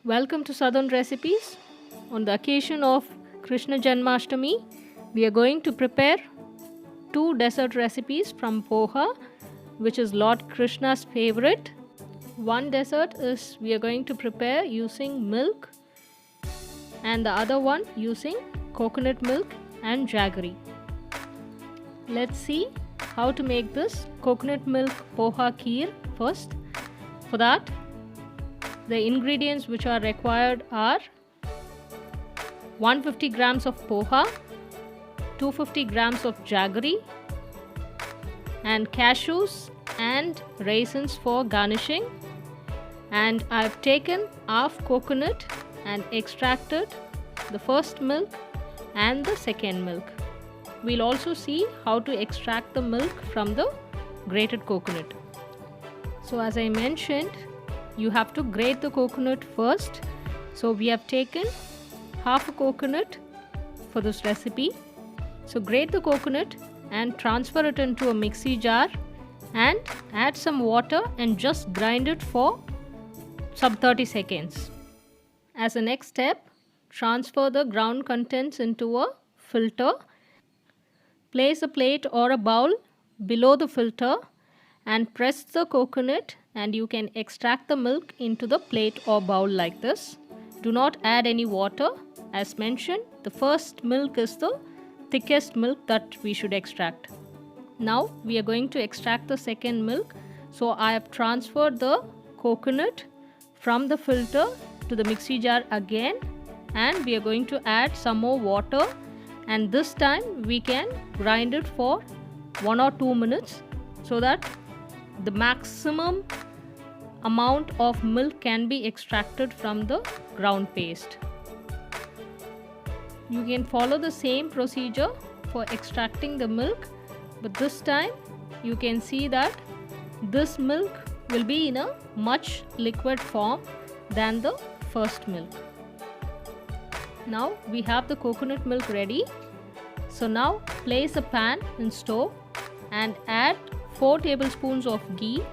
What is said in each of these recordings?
Welcome to Southern Recipes. On the occasion of Krishna Janmashtami, we are going to prepare two dessert recipes from poha, which is Lord Krishna's favorite. One dessert is we are going to prepare using milk, and the other one using coconut milk and jaggery. Let's see how to make this coconut milk poha kheer first. For that, the ingredients which are required are 150 grams of poha, 250 grams of jaggery, and cashews and raisins for garnishing. And I've taken half coconut and extracted the first milk and the second milk. We'll also see how to extract the milk from the grated coconut. So as I mentioned, you have to grate the coconut first. So we have taken half a coconut for this recipe. So grate the coconut and transfer it into a mixie jar and add some water and just grind it for some 30 seconds. As a next step, transfer the ground contents into a filter. Place a plate or a bowl below the filter and press the coconut, and you can extract the milk into the plate or bowl like this. Do not add any water. As mentioned, the first milk is the thickest milk that we should extract. Now we are going to extract the second milk. So I have transferred the coconut from the filter to the mixie jar again, and we are going to add some more water, and this time we can grind it for 1 or 2 minutes so that the maximum amount of milk can be extracted from the ground paste. You can follow the same procedure for extracting the milk, but this time you can see that this milk will be in a much liquid form than the first milk. Now we have the coconut milk ready. So now place a pan in stove and add 4 tablespoons of ghee.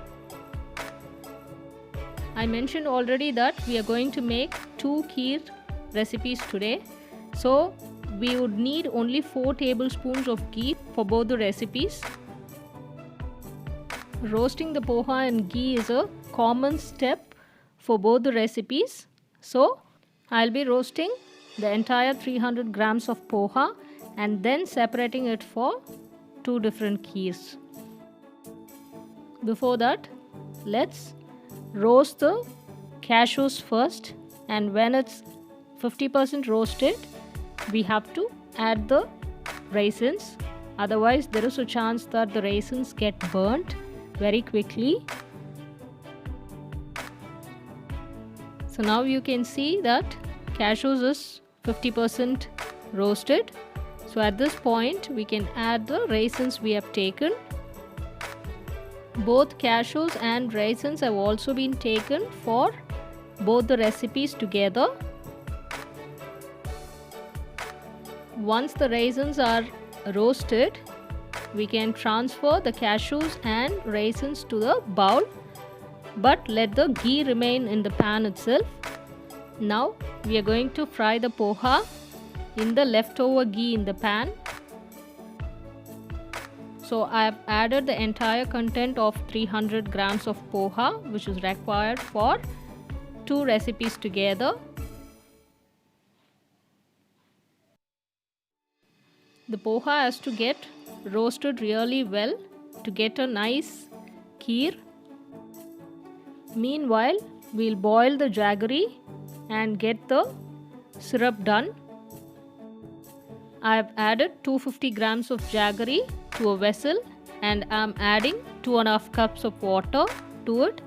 I mentioned already that we are going to make 2 kheer recipes today. So we would need only 4 tablespoons of ghee for both the recipes. Roasting the poha in ghee is a common step for both the recipes. So I'll be roasting the entire 300 grams of poha and then separating it for 2 different kheers. Before that, let's roast the cashews first, and when it's 50% roasted, we have to add the raisins. Otherwise, there is a chance that the raisins get burnt very quickly. So now you can see that cashews is 50% roasted. So at this point, we can add the raisins we have taken. Both cashews and raisins have also been taken for both the recipes together. Once the raisins are roasted, we can transfer the cashews and raisins to the bowl, but let the ghee remain in the pan itself. Now we are going to fry the poha in the leftover ghee in the pan. So I have added the entire content of 300 grams of poha, which is required for 2 recipes together. The poha has to get roasted really well to get a nice kheer. Meanwhile, we'll boil the jaggery and get the syrup done. I have added 250 grams of jaggery to a vessel, and I'm adding 2.5 cups of water to it.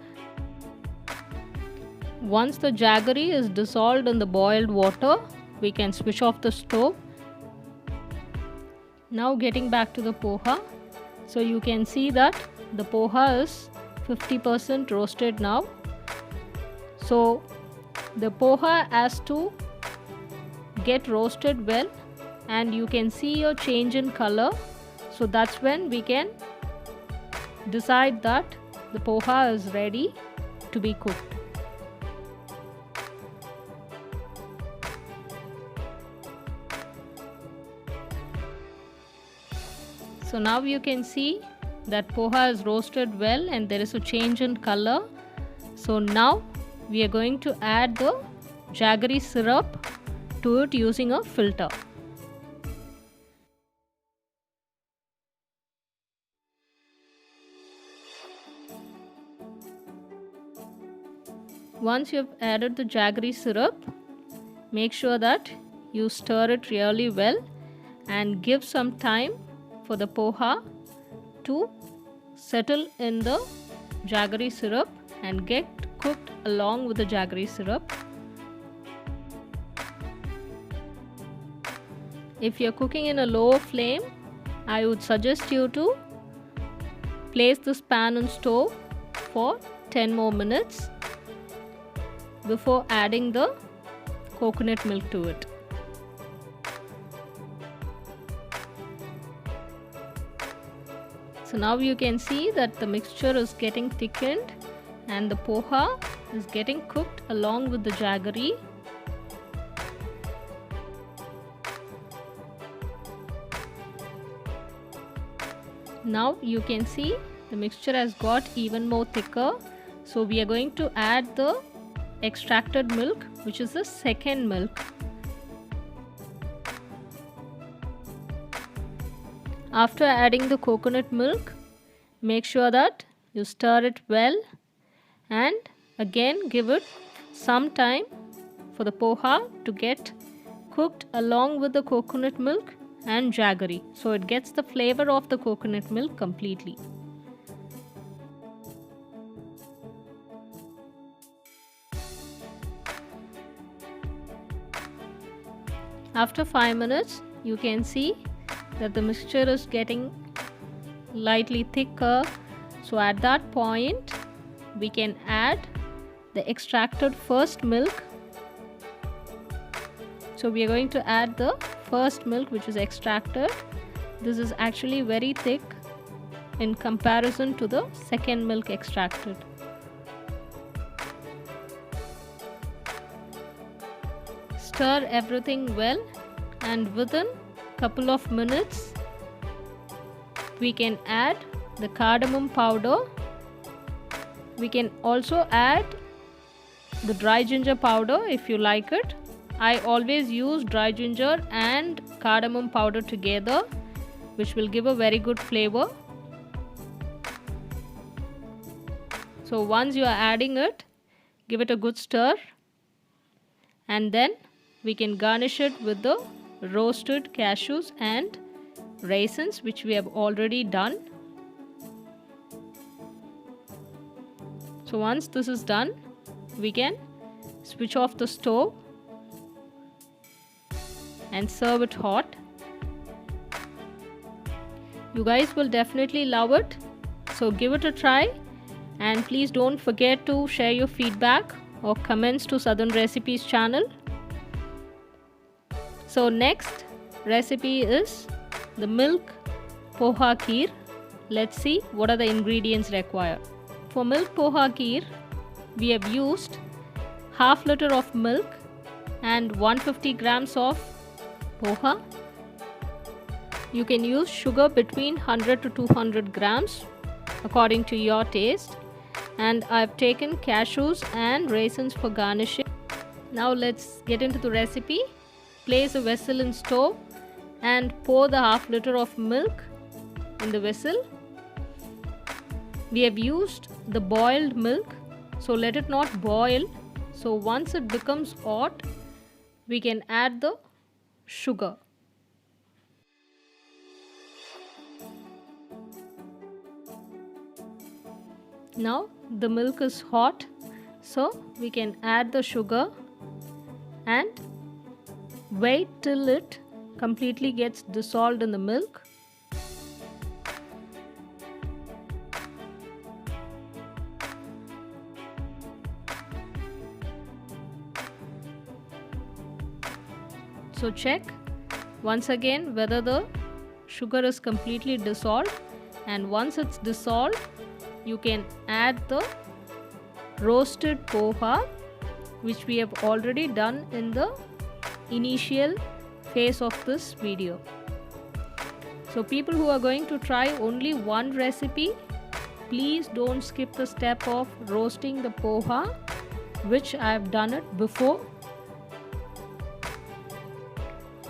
Once the jaggery is dissolved in the boiled water, we can switch off the stove. Now getting back to the poha. So you can see that the poha is 50% roasted now. So the poha has to get roasted well, and you can see a change in color. So that's when we can decide that the poha is ready to be cooked. So now you can see that poha is roasted well and there is a change in color. So now we are going to add the jaggery syrup to it using a filter. Once you have added the jaggery syrup, make sure that you stir it really well and give some time for the poha to settle in the jaggery syrup and get cooked along with the jaggery syrup. If you're cooking in a lower flame, I would suggest you to place this pan on stove for 10 more minutes before adding the coconut milk to it. So now you can see that the mixture is getting thickened and the poha is getting cooked along with the jaggery. Now you can see the mixture has got even more thicker. So we are going to add the extracted milk, which is the second milk. After adding the coconut milk, make sure that you stir it well and again give it some time for the poha to get cooked along with the coconut milk and jaggery, so it gets the flavor of the coconut milk completely. After 5 minutes, you can see that the mixture is getting lightly thicker. So at that point, we can add the extracted first milk. So we are going to add the first milk which is extracted. This is actually very thick in comparison to the second milk extracted. Stir everything well and within couple of minutes we can add the cardamom powder. We can also add the dry ginger powder if you like it. I always use dry ginger and cardamom powder together, which will give a very good flavor. So once you are adding it, give it a good stir and then we can garnish it with the roasted cashews and raisins, which we have already done. So once this is done, we can switch off the stove and serve it hot. You guys will definitely love it, so give it a try and please don't forget to share your feedback or comments to Southern Recipes channel. So next recipe is the milk poha kheer. Let's see what are the ingredients required. For milk poha kheer, we have used half liter of milk and 150 grams of poha. You can use sugar between 100 to 200 grams according to your taste, and I've taken cashews and raisins for garnishing. Now let's get into the recipe. Place a vessel in stove and pour the half liter of milk in the vessel. We have used the boiled milk, so let it not boil. So once it becomes hot, we can add the sugar. Now the milk is hot, so we can add the sugar and wait till it completely gets dissolved in the milk. So check once again whether the sugar is completely dissolved, and once it's dissolved, you can add the roasted poha, which we have already done in the initial phase of this video. So people who are going to try only one recipe, please don't skip the step of roasting the poha, which I have done it before.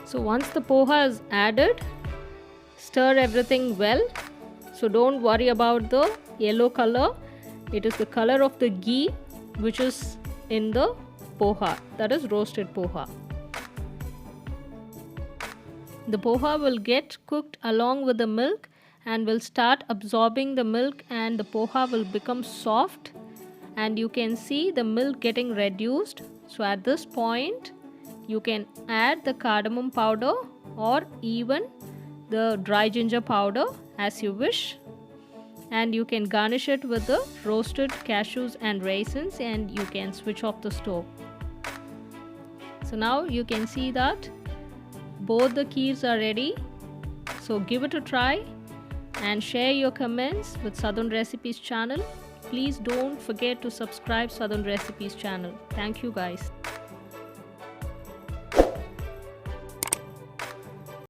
So once the poha is added, stir everything well. So don't worry about the yellow color. It is the color of the ghee which is in the poha, that is roasted poha. The poha will get cooked along with the milk and will start absorbing the milk, and the poha will become soft, and you can see the milk getting reduced. So at this point you can add the cardamom powder or even the dry ginger powder as you wish, and you can garnish it with the roasted cashews and raisins, and you can switch off the stove. So now you can see that both the kheers are ready. So give it a try and share your comments with Southern Recipes channel. Please don't forget to subscribe Southern Recipes channel. Thank you guys.